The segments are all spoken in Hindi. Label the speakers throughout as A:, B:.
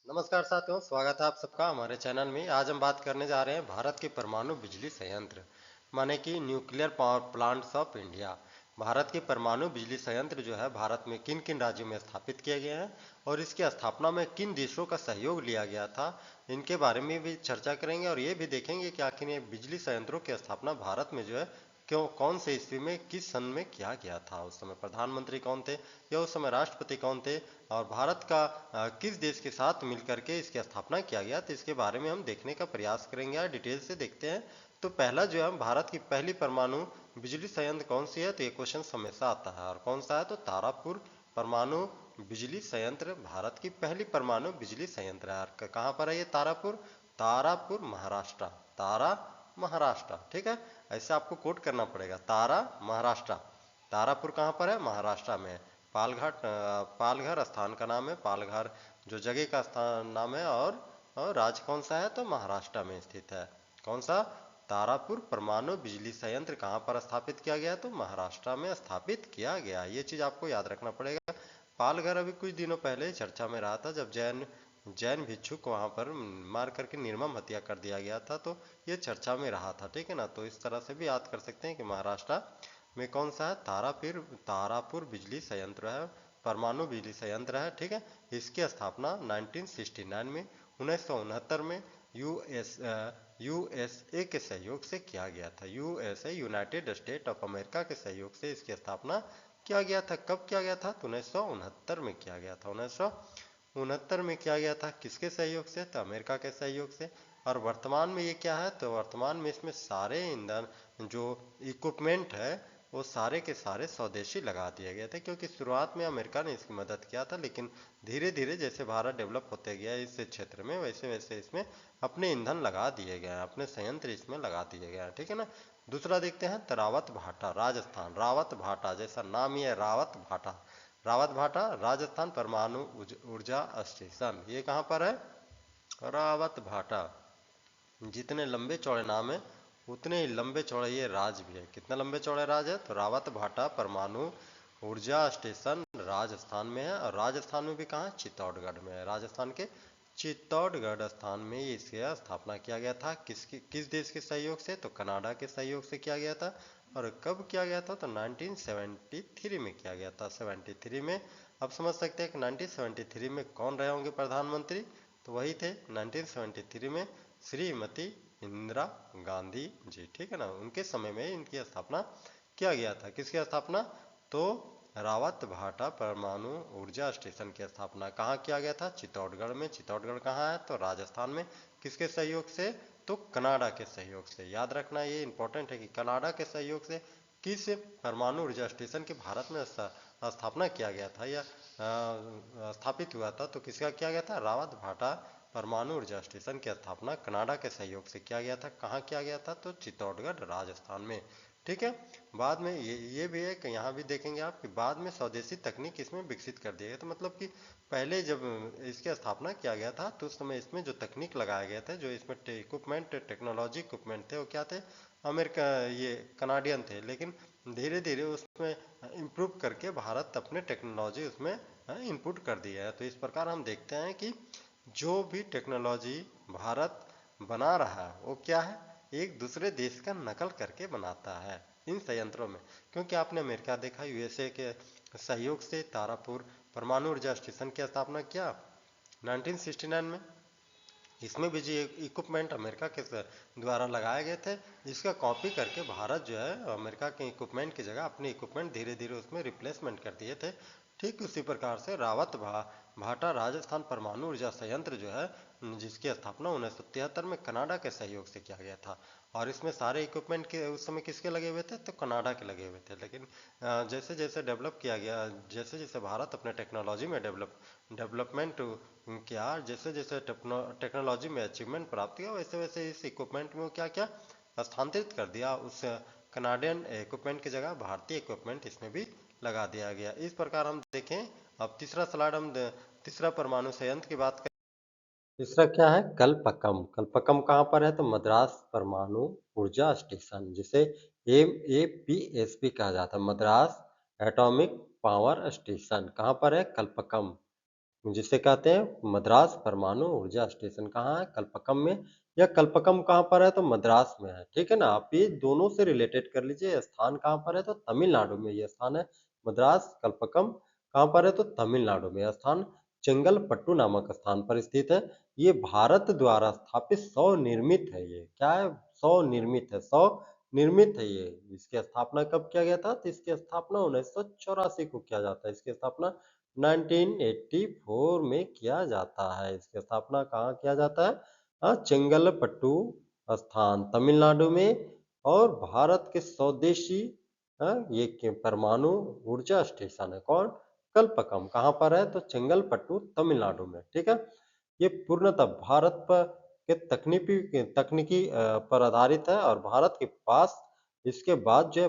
A: नमस्कार साथियों, स्वागत है आप सबका हमारे चैनल में। आज हम बात करने जा रहे हैं भारत के परमाणु बिजली संयंत्र माने कि nuclear power plants of India. Bharat के परमाणु बिजली संयंत्र जो है भारत में किन किन राज्यों में स्थापित किए गए हैं और इसकी स्थापना में किन देशों का सहयोग लिया गया था, इनके बारे में भी चर्चा करेंगे। और ये भी देखेंगे कि आखिर ये बिजली संयंत्रों की स्थापना भारत में जो है क्यों, कौन से ईस्वी में, किस सन में किया गया था, उस समय प्रधानमंत्री कौन थे या उस समय राष्ट्रपति कौन थे, और भारत का किस देश के साथ मिलकर के इसकी स्थापना किया गया। तो इसके बारे में हम देखने का प्रयास करेंगे और डिटेल से देखते हैं। तो पहला जो है, भारत की पहली परमाणु बिजली संयंत्र कौन सी है, तो ये क्वेश्चन हमेशा आता है। और कौन सा है, तो तारापुर परमाणु बिजली संयंत्र भारत की पहली परमाणु बिजली संयंत्र है। कहाँ पर है ये तारापुर? तारापुर महाराष्ट्र। तारा महाराष्ट्र, ठीक है, ऐसे आपको कोट करना पड़ेगा, तारा महाराष्ट्र। तारापुर कहाँ पर है? महाराष्ट्र में। पालघाट, पालघर स्थान का नाम है, पालघर जो जगह का स्थान नाम है। और राज्य कौन सा है, तो महाराष्ट्र में स्थित है। कौन सा? तारापुर परमाणु बिजली संयंत्र कहाँ पर स्थापित किया गया, तो महाराष्ट्र में स्थापित किया गया। ये चीज आपको याद रखना पड़ेगा। पालघर अभी कुछ दिनों पहले चर्चा में रहा था, जब जैन जैन भिक्षु को वहां पर मार करके निर्मम हत्या कर दिया गया था, तो ये चर्चा में रहा था, ठीक है ना। तो इस तरह से भी याद कर सकते हैं कि महाराष्ट्र में कौन सा है, तारापुर बिजली संयंत्र है, परमाणु बिजली संयंत्र है, ठीक है। इसकी स्थापना 1969 में, 1969 में यूएसए के सहयोग से किया गया था। USA, United state of America के सहयोग से इसकी स्थापना किया गया था। कब किया गया था, तो 1969 में किया गया था। 1969 में किया गया था। किसके सहयोग से, तो अमेरिका के सहयोग से। और वर्तमान में ये क्या है, तो वर्तमान में इसमें सारे ईंधन जो इक्विपमेंट है वो सारे के सारे स्वदेशी लगा दिए गए थे, क्योंकि शुरुआत में अमेरिका ने इसकी मदद किया था, लेकिन धीरे धीरे जैसे भारत डेवलप होते गया इस क्षेत्र में, वैसे वैसे इसमें अपने ईंधन लगा दिए गए हैं, अपने संयंत्र इसमें लगा दिए गए हैं, ठीक है ना। दूसरा देखते हैं, तो रावत भाटा राजस्थान। रावत भाटा जैसा नाम ही है, रावत भाटा। रावत भाटा राजस्थान परमाणु ऊर्जा स्टेशन, ये कहाँ पर है? रावत भाटा। जितने लंबे चौड़े नाम है उतने ही लंबे चौड़े ये राज भी है। कितना लंबे चौड़े राज है, तो रावत भाटा परमाणु ऊर्जा स्टेशन राजस्थान में है। और राजस्थान में भी कहाँ है? चित्तौड़गढ़ में है। राजस्थान के चित्तौड़गढ़ स्थान में इसकी स्थापना किया गया था। किस देश के सहयोग से, तो कनाडा के सहयोग से किया गया था। और कब किया गया था, तो 1973 में किया गया था। 73 में। अब समझ सकते हैं कि 1973 में कौन रहे होंगे प्रधानमंत्री, तो वही थे 1973 में श्रीमती इंदिरा गांधी जी, ठीक है ना। उनके समय में इनकी स्थापना किया गया था। किसकी स्थापना, तो रावत भाटा परमाणु ऊर्जा स्टेशन की स्थापना कहाँ किया गया था? चित्तौड़गढ़ में। चित्तौड़गढ़ कहाँ है, तो राजस्थान में। किसके सहयोग से, तो कनाडा के सहयोग से। याद रखना, ये इंपॉर्टेंट है कि कनाडा के सहयोग से किस परमाणु ऊर्जा स्टेशन की भारत में स्थापना किया गया था या स्थापित हुआ था, तो किसका किया गया था? रावत भाटा परमाणु ऊर्जा स्टेशन की स्थापना कनाडा के सहयोग से किया गया था। कहाँ किया गया था, तो चित्तौड़गढ़ राजस्थान में, ठीक है। बाद में ये भी है कि यहाँ भी देखेंगे आप कि बाद में स्वदेशी तकनीक इसमें विकसित कर दी गई। तो मतलब कि पहले जब इसकी स्थापना किया गया था तो उस समय इसमें जो तकनीक लगाए गए थे, जो इसमें इक्विपमेंट, टेक्नोलॉजी इक्विपमेंट थे, वो क्या थे? अमेरिका, ये कनाडियन थे। लेकिन धीरे धीरे उसमें इम्प्रूव करके भारत अपने टेक्नोलॉजी उसमें इनपुट कर दिया है। तो इस प्रकार हम देखते हैं कि जो भी टेक्नोलॉजी भारत बना रहा है वो क्या है, एक दूसरे देश का नकल करके बनाता है इन संयंत्रों में। क्योंकि आपने अमेरिका देखा, यूएसए के सहयोग से तारापुर परमाणु ऊर्जा स्टेशन की स्थापना किया 1969 में। इसमें भी जो इक्विपमेंट अमेरिका के द्वारा लगाए गए थे, इसका कॉपी करके भारत जो है अमेरिका के इक्विपमेंट की जगह अपने इक्विपमेंट धीरे धीरे उसमें रिप्लेसमेंट कर दिए थे। ठीक उसी प्रकार से भाटा राजस्थान परमाणु ऊर्जा संयंत्र जो है, जिसकी स्थापना 1973 में कनाडा के सहयोग से किया गया था। और इसमें सारे इक्विपमेंट के उस समय किसके लगे हुए थे, तो कनाडा के लगे हुए थे। लेकिन जैसे जैसे डेवलप किया गया, जैसे जैसे भारत अपने टेक्नोलॉजी में डेवलपमेंट किया, जैसे जैसे टेक्नोलॉजी में अचीवमेंट प्राप्त किया, वैसे वैसे इस इक्विपमेंट में वो क्या क्या स्थानांतरित कर दिया, उस कनाडियन इक्विपमेंट की जगह भारतीय इक्विपमेंट इसमें भी लगा दिया गया। इस प्रकार हम देखें। अब तीसरा स्लाइड, हम तीसरा परमाणु संयंत्र की बात करें। तीसरा क्या है, कलपक्कम। कलपक्कम कहाँ पर है, तो मद्रास परमाणु ऊर्जा स्टेशन, जिसे MAPSP कहा जाता है, मद्रास एटॉमिक पावर स्टेशन। कहाँ पर है, कलपक्कम। जिसे कहते हैं मद्रास परमाणु ऊर्जा स्टेशन। कहाँ है? कल्पक्कम में। यह कल्पक्कम कहाँ पर है? तो मद्रास में है। ठीक है ना, आप ये दोनों से रिलेटेड कर लीजिए। स्थान कहाँ पर है? तो तमिलनाडु में यह स्थान है। मद्रास कल्पक्कम कहाँ पर है? तो तमिलनाडु में। यह स्थान चेंगलपट्टू नामक स्थान पर स्थित है। ये भारत द्वारा स्थापित सौ निर्मित है। ये क्या है? सौ निर्मित है। सौ निर्मित है ये। इसकी स्थापना कब किया गया था? तो इसकी स्थापना 1984 को किया जाता है। इसकी स्थापना 1984 में किया जाता है। इसकी स्थापना कहाँ किया जाता है? हाँ, चेंगलपट्टू स्थान तमिलनाडु में। और भारत के स्वदेशी ये परमाणु ऊर्जा स्टेशन है। कौन? कल्पक्कम। कहाँ पर है? तो चेंगलपट्टू तमिलनाडु में। ठीक है। ये पूर्णतः भारत पर के तकनीकी पर आधारित है। और भारत के पास इसके बाद जो है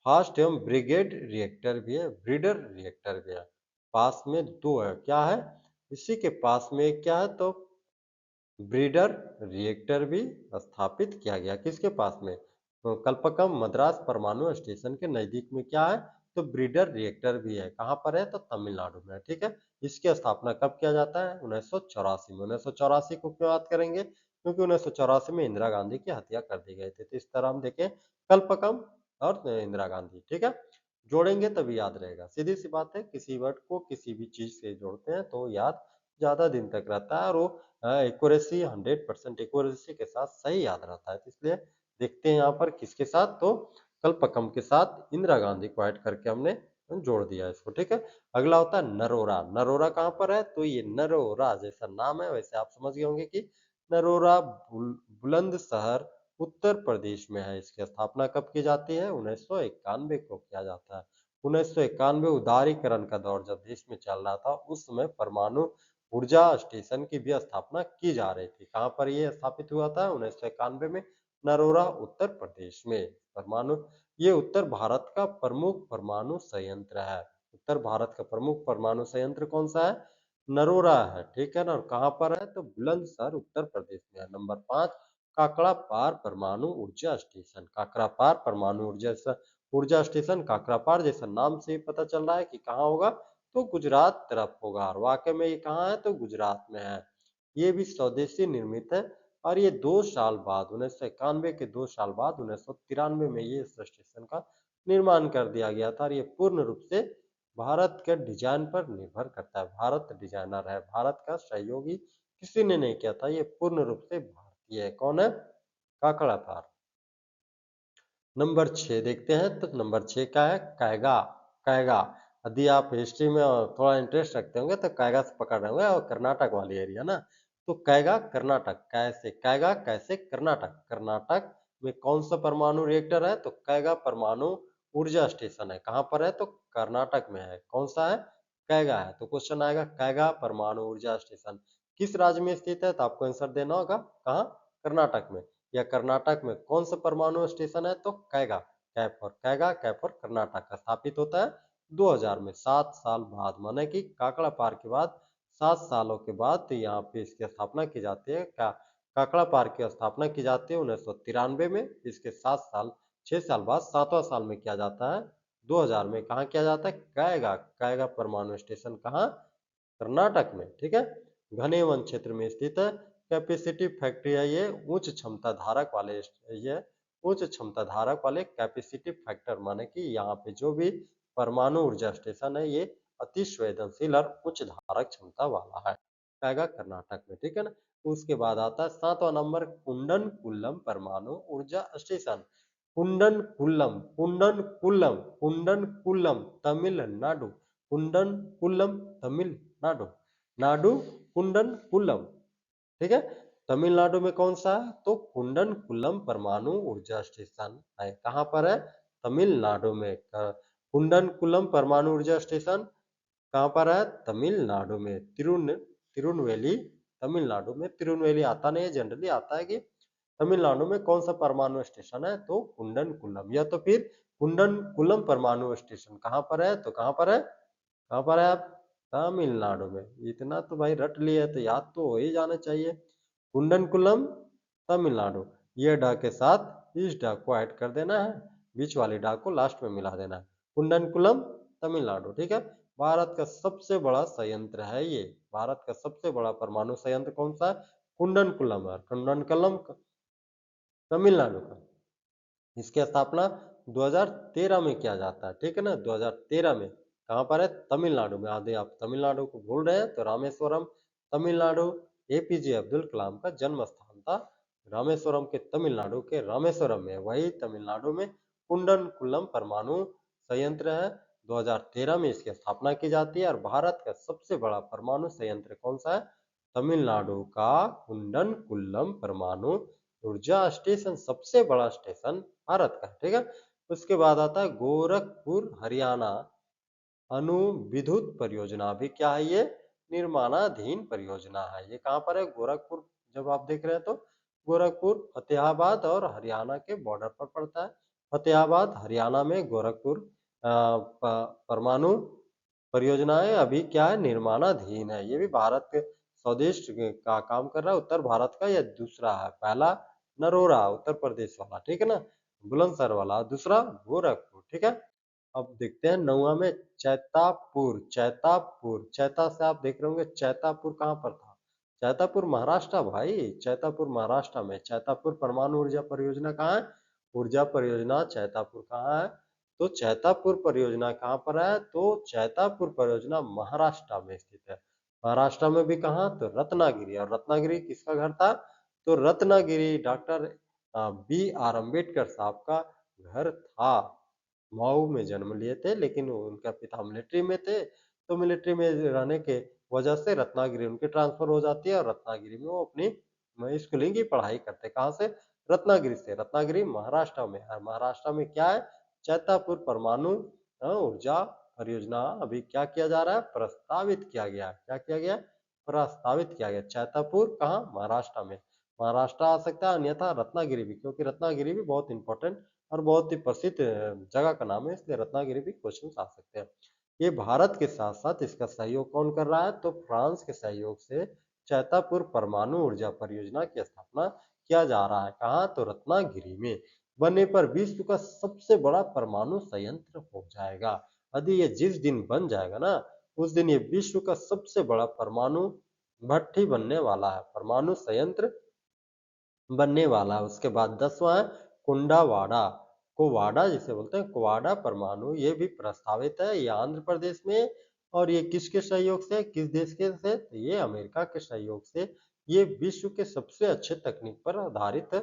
A: फास्ट एवं ब्रिगेड रिएक्टर भी है, ब्रीडर रिएक्टर भी है। पास में दो है। क्या है? इसी के पास में क्या है? तो ब्रीडर रिएक्टर भी स्थापित किया गया। किसके पास में? तो कल्पक्कम मद्रास परमाणु स्टेशन के नजदीक में क्या है? तो ब्रीडर रिएक्टर भी है। कहाँ पर है? तो तमिलनाडु में। ठीक है। इसकी स्थापना कब किया जाता है? 1984 में। 1984 को क्यों याद करेंगे? क्योंकि 1984 में इंदिरा गांधी की हत्या कर दी गई थी। तो इस तरह हम देखें कल्पक्कम और इंदिरा गांधी। ठीक है। जोड़ेंगे तभी याद रहेगा। सीधी सी बात है, किसी वर्ड को किसी भी चीज से जोड़ते हैं तो याद ज्यादा दिन तक रहता है। और वो एक्यूरेसी 100% एक्यूरेसी के साथ सही याद रहता है। तो इसलिए देखते हैं यहाँ पर किसके साथ? तो कल्पक्कम के साथ इंदिरा गांधी को ऐड करके हमने जोड़ दिया इसको। ठीक है। अगला होता है नरोरा। नरोरा कहाँ पर है? तो ये नरोरा जैसा नाम है वैसे आप समझ गए होंगे कि नरोरा बुलंदशहर उत्तर प्रदेश में है। इसकी स्थापना कब की जाती है? 1991 को किया जाता है। 1991 उदारीकरण का दौर जब देश में चल रहा था, उस समय परमाणु ऊर्जा स्टेशन की भी स्थापना की जा रही थी। कहाँ पर यह स्थापित हुआ था? 1991 में नरोरा उत्तर प्रदेश में। परमाणु ये उत्तर भारत का प्रमुख परमाणु संयंत्र है। उत्तर भारत का प्रमुख परमाणु संयंत्र कौन सा है? नरोरा है। ठीक है ना। और कहाँ पर है? तो बुलंदशहर उत्तर प्रदेश में है। नंबर 5 काकड़ा पार परमाणु ऊर्जा स्टेशन। काकड़ा पार परमाणु ऊर्जा स्टेशन काकड़ा पार जैसा नाम से ही पता चल रहा है कि कहाँ होगा? तो गुजरात तरफ होगा। और वाकई में ये कहाँ है? तो गुजरात में है। ये भी स्वदेशी निर्मित है। और ये 2 साल बाद 1991 के 2 साल बाद 1993 में ये स्टेशन का निर्माण कर दिया गया था। और ये पूर्ण रूप से भारत के डिजाइन पर निर्भर करता है। भारत डिजाइनर है। भारत का सहयोगी किसी ने नहीं किया था। ये पूर्ण रूप से भारतीय है। कौन है? काकड़ा पार। नंबर 6 देखते हैं। तो नंबर 6 का है कैगा। कैगा यदि आप हिस्ट्री में थोड़ा इंटरेस्ट रखते होंगे तो कैगा से पकड़ रहे होंगे। और कर्नाटक वाली एरिया ना, तो कैगा कर्नाटक। कैसे कैगा? कैसे कर्नाटक? कर्नाटक में कौन सा परमाणु रिएक्टर है? तो कैगा परमाणु ऊर्जा स्टेशन है। कहाँ पर है? तो कर्नाटक में है। कौन सा है? कैगा है। तो क्वेश्चन आएगा कैगा परमाणु ऊर्जा स्टेशन किस राज्य में स्थित है? तो आपको आंसर देना होगा कहाँ? कर्नाटक में। या कर्नाटक में कौन सा परमाणु स्टेशन है? तो कैगा। कैगा कैफर कर्नाटक का स्थापित होता है 2000 में। 7 साल बाद, माने कि काकड़ा पार के बाद 7 सालों के बाद तो यहाँ पे इसकी स्थापना की जाती है। काकड़ा पार की स्थापना की जाती है 1993 में। इसके 7 साल 6 साल बाद 7वां साल में किया जाता है 2000 में। कहाँ किया जाता है? कैगा। कैगा परमाणु स्टेशन कहाँ? कर्नाटक में। ठीक है। घने वन क्षेत्र में स्थित है। कैपेसिटी फैक्ट्री है ये। उच्च क्षमता धारक वाले ये उच्च क्षमता धारक वाले कैपेसिटी फैक्टर, माने कि यहाँ पे जो भी परमाणु ऊर्जा स्टेशन है ये अति संवेदनशील और उच्च धारक क्षमता वाला है। आएगा कर्नाटक में। ठीक है ना। उसके बाद आता है 7वां नंबर कुंडन कुल्लम परमाणु ऊर्जा स्टेशन। कुंडन कुल्लम, कुंडन कुल्लम, कुंडन कुल्लम तमिलनाडु। कुंडन कुल्लम तमिलनाडु। नाडु कुंडन कुल्लम। ठीक है। तमिलनाडु में कौन सा है? तो कुंडन कुल्लम परमाणु ऊर्जा स्टेशन है। कहाँ पर है? तमिलनाडु में। कुंडन कुल्लम परमाणु ऊर्जा स्टेशन कहाँ पर है? तमिलनाडु में। तिरुनवेली तमिलनाडु में। तिरुनवेली आता नहीं है, जनरली आता है कि तमिलनाडु में कौन सा परमाणु स्टेशन है? तो कुंडन कुल्लम। या तो फिर कुंडन कुल्लम परमाणु स्टेशन कहाँ पर है? तो कहाँ पर है? कहाँ पर है आप? तमिलनाडु में। इतना तो भाई रट लिया है तो याद तो हो ही जाना चाहिए। कुंडनकुलम तमिलनाडु। ये डा के साथ इस डा को ऐड कर देना है। बीच वाली डा को लास्ट में मिला देना है। कुंडनकुलम तमिलनाडु। ठीक है। भारत का सबसे बड़ा संयंत्र है ये। भारत का सबसे बड़ा परमाणु संयंत्र कौन सा है? कुंडनकुलम है। कुंडनकुलम तमिलनाडु का। इसकी स्थापना 2013 में किया जाता है, ठीक है ना, 2013 में। कहाँ पर है? तमिलनाडु में। आदि आप तमिलनाडु को भूल रहे हैं तो रामेश्वरम तमिलनाडु एपीजे अब्दुल कलाम का जन्म स्थान था। रामेश्वरम के तमिलनाडु के रामेश्वरम में, वही तमिलनाडु में कुंडनकुलम परमाणु संयंत्र है। 2013 में इसकी स्थापना की जाती है। और भारत का सबसे बड़ा परमाणु संयंत्र कौन सा है? तमिलनाडु का कुंडनकुलम परमाणु ऊर्जा स्टेशन, सबसे बड़ा स्टेशन भारत का, ठीक है। उसके बाद आता है गोरखपुर हरियाणा अणु विद्युत परियोजना। भी क्या है ये? निर्माणाधीन परियोजना है। ये कहाँ पर है? गोरखपुर। जब आप देख रहे हैं तो गोरखपुर फतेहाबाद और हरियाणा के बॉर्डर पर पड़ता है। फतेहाबाद हरियाणा में गोरखपुर परमाणु परियोजनाएं अभी क्या है? निर्माणाधीन है। ये भी भारत के स्वदेश का काम कर रहा है। उत्तर भारत का यह दूसरा है। पहला नरोरा उत्तर प्रदेश वाला, ठीक है ना, बुलंदशहर वाला। दूसरा गोरखपुर, ठीक है। अब देखते हैं नौवा में चैतापुर। चैतापुर, चैता से आप देख रहे होंगे, चैतापुर कहाँ पर था? चैतापुर महाराष्ट्र भाई। चैतापुर महाराष्ट्र में। चैतापुर परमाणु ऊर्जा परियोजना कहाँ है? ऊर्जा परियोजना चैतापुर कहाँ है? तो चैतापुर परियोजना कहाँ पर है? तो चैतापुर परियोजना महाराष्ट्र में स्थित है। महाराष्ट्र में भी कहाँ? तो रत्नागिरी। और रत्नागिरी किसका घर था? तो Ratnagiri doctor B R Ambedkar साहब का घर था। मऊ में जन्म लिए थे, लेकिन उनका पिता मिलिट्री में थे, तो मिलिट्री में रहने के वजह से रत्नागिरी उनकी ट्रांसफर हो जाती है। और रत्नागिरी में वो अपनी स्कूलिंग की पढ़ाई करते। कहाँ से? रत्नागिरी से। रत्नागिरी महाराष्ट्र में है। महाराष्ट्र में क्या है? चैतापुर परमाणु ऊर्जा परियोजना अभी क्या किया जा रहा है? प्रस्तावित किया गया। क्या किया गया? प्रस्तावित किया गया। चैतापुर कहाँ? महाराष्ट्र में। महाराष्ट्र आ सकता है, अन्यथा रत्नागिरी भी, क्योंकि रत्नागिरी भी बहुत इंपॉर्टेंट और बहुत ही प्रसिद्ध जगह का नाम है, इसलिए रत्नागिरी भी क्वेश्चन आ सकते हैं। ये भारत के साथ साथ इसका सहयोग कौन कर रहा है? तो फ्रांस के सहयोग से चैतापुर परमाणु ऊर्जा परियोजना की स्थापना किया जा रहा है। कहाँ? तो रत्नागिरी में। बनने पर विश्व का सबसे बड़ा परमाणु संयंत्र हो जाएगा। यदि ये जिस दिन बन जाएगा ना, उस दिन ये विश्व का सबसे बड़ा परमाणु भट्टी बनने वाला है, परमाणु संयंत्र बनने वाला है। उसके बाद 10वां है कुंडावाड़ा। कोवाड़ा जिसे बोलते हैं, कोवाड़ा परमाणु, ये भी प्रस्तावित है। ये आंध्र प्रदेश में। और ये किसके सहयोग से? किस देश के से? तो ये अमेरिका के सहयोग से। ये विश्व के सबसे अच्छे तकनीक पर आधारित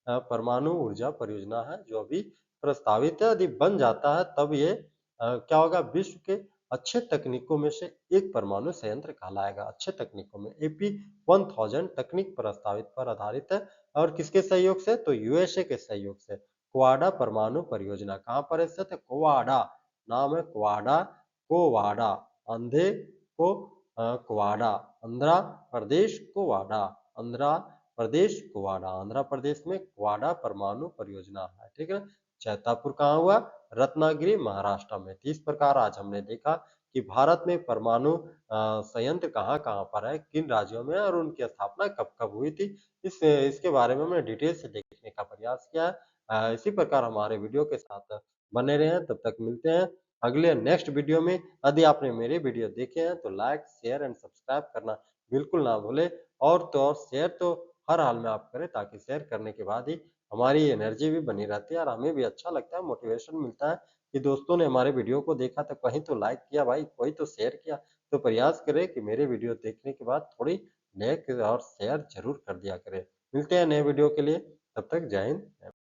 A: परमाणु ऊर्जा परियोजना है, जो अभी प्रस्तावित है। यदि बन जाता है तब ये क्या होगा? विश्व के अच्छे तकनीकों में से एक परमाणु संयंत्र कहलाएगा। अच्छे तकनीकों में एपी 1000 तकनीक प्रस्तावित पर आधारित है। और किसके सहयोग से? तो यूएसए के सहयोग से। क्वाडा परमाणु परियोजना कहाँ पर स्थित है? क्वाडा, नाम है क्वाडा। कोवाडा, अंधे को क्वाडा, आंध्र प्रदेश कोवाडा, आंध्र प्रदेश कोवाडा, आंध्र प्रदेश में क्वाडा परमाणु परियोजना है, ठीक है। चैतापुर कहाँ हुआ? रत्नागिरी महाराष्ट्र में। तो इस प्रकार आज हमने देखा कि भारत में परमाणु संयंत्र कहाँ कहाँ पर है, किन राज्यों में, और उनकी स्थापना कब कब हुई थी। इसके बारे में हमने डिटेल से देखने का प्रयास किया है। इसी प्रकार हमारे वीडियो के साथ बने रहें। तब तक मिलते हैं अगले नेक्स्ट वीडियो में। यदि आपने मेरे वीडियो देखे हैं तो लाइक शेयर एंड सब्सक्राइब करना बिल्कुल ना भूलें। और तो और शेयर तो हर हाल में आप करें, ताकि शेयर करने के बाद ही हमारी एनर्जी भी बनी रहती है और हमें भी अच्छा लगता है, मोटिवेशन मिलता है कि दोस्तों ने हमारे वीडियो को देखा, तो कहीं तो लाइक किया भाई, कोई तो शेयर किया। तो प्रयास करें कि मेरे वीडियो देखने के बाद थोड़ी लाइक और शेयर जरूर कर दिया करें। मिलते हैं नए वीडियो के लिए, तब तक जय हिंद।